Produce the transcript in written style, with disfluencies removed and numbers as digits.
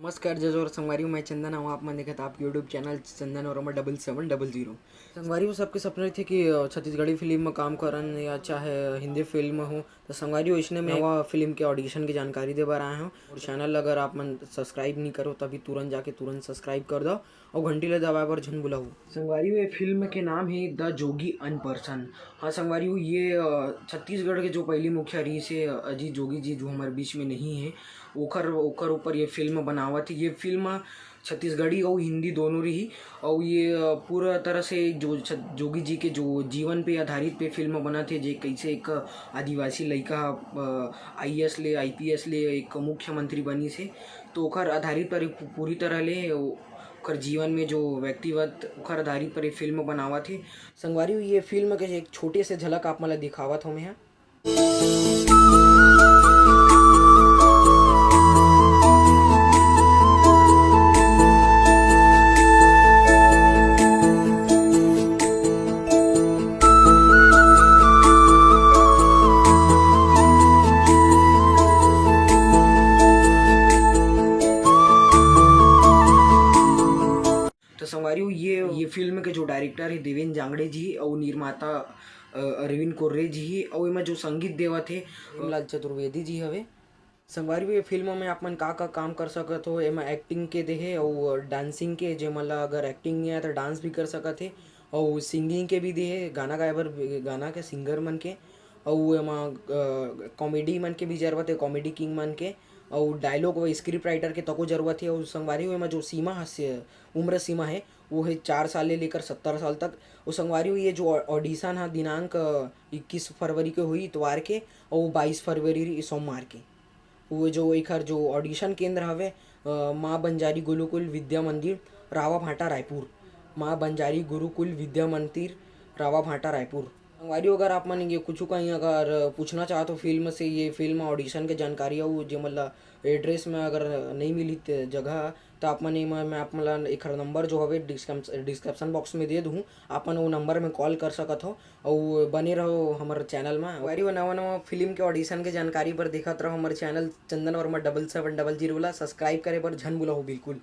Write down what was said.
नमस्कार जज और संगवारी मैं चंदन हूँ। आप मन देखत आप यूट्यूब चैनल चंदन और 7700। संगवारी वो सबके सपने थे कि छत्तीसगढ़ी फिल्म में काम करन या चाहे हिंदी फिल्म हो। तो संगवारी इसने में नवा फिल्म के ऑडिशन की जानकारी दे बार आए हूँ। और चैनल अगर आप मन सब्सक्राइब नहीं करो तभी तुरंत जाके तुरंत सब्सक्राइब कर दो और घंटी ले दबाए पर झन बुलाऊ। संगवारी ये फिल्म के नाम है द जोगी अनपर्सन। हाँ संगवारी ये छत्तीसगढ़ के जो पहली मुख्य रीस है अजीत जोगी जी जो हमारे बीच में नहीं है ओकर ओकर ऊपर ये फिल्म बनावत है। ये फिल्म छत्तीसगढ़ी और हिंदी दोनों रही और ये पूरा तरह से जो जोगी जी के जो जीवन पे आधारित पे फिल्म बना थे। जे कैसे एक आदिवासी लड़का आईएएस ले आईपीएस ले एक मुख्यमंत्री बनी से तो ओकर आधारित पर पूरी तरह ले ओकर जीवन में जो व्यक्तिगत ओकर आधारित पर फिल्म बनावत थे। संगवारी ये फिल्म के एक छोटे से झलक आप मला दिखावत हो मैं। तो संगवारी ये फिल्म के जो डायरेक्टर है देवेंद्र जांगड़े जी और निर्माता अरविंद कोर्रे जी ही और इमें जो संगीत देवत है लाल चतुर्वेदी जी हवे। संगवारी ये फिल्म में आप मन का काम कर सकत हो। एमा एक्टिंग के देहे और डांसिंग के जे मतलब अगर एक्टिंग नहीं आए तो डांस भी कर सकत है और सिंगिंग के भी देहे गाना गाए बर गाना के सिंगर मन के और एमा कॉमेडी मन के भी जरूरत है कॉमेडी किंग मन के और डायलॉग व स्क्रिप्ट राइटर के तको जरूरत है। और संगवारी में जो सीमा है उम्र सीमा है वो है 4 साल ले लेकर 70 साल तक। वो संगवारी ये जो ऑडिशन है दिनांक 21 फरवरी के हुई इतवार के और 22 फरवरी सोमवार के। वो जो एक जो ऑडिशन केंद्र हवे माँ बंजारी गुरुकुल विद्या मंदिर रावा भाटा रायपुर। माँ बंजारी गुरुकुल विद्या मंदिर रावा भाटा रायपुर। संगवारी अगर आप मन ये कुछ कहीं अगर पूछना चाहते हो फिल्म से ये फिल्म ऑडिशन के जानकारी हो जो मतलब एड्रेस में अगर नहीं मिली जगह तो आप मन मैं आप मतलब एक नंबर जो हवे डिस्क्रिप्शन बॉक्स में दे दूँ। आप मन वो नंबर में कॉल कर सकत हो और बने रहो हमारे चैनल में। वारी नवा नवा फिल्म के ऑडिशन के जानकारी पर देखत रहो हमारे चैनल चंदन वर्मा 7700 ला सब्सक्राइब करे पर झन बुलाओ बिल्कुल।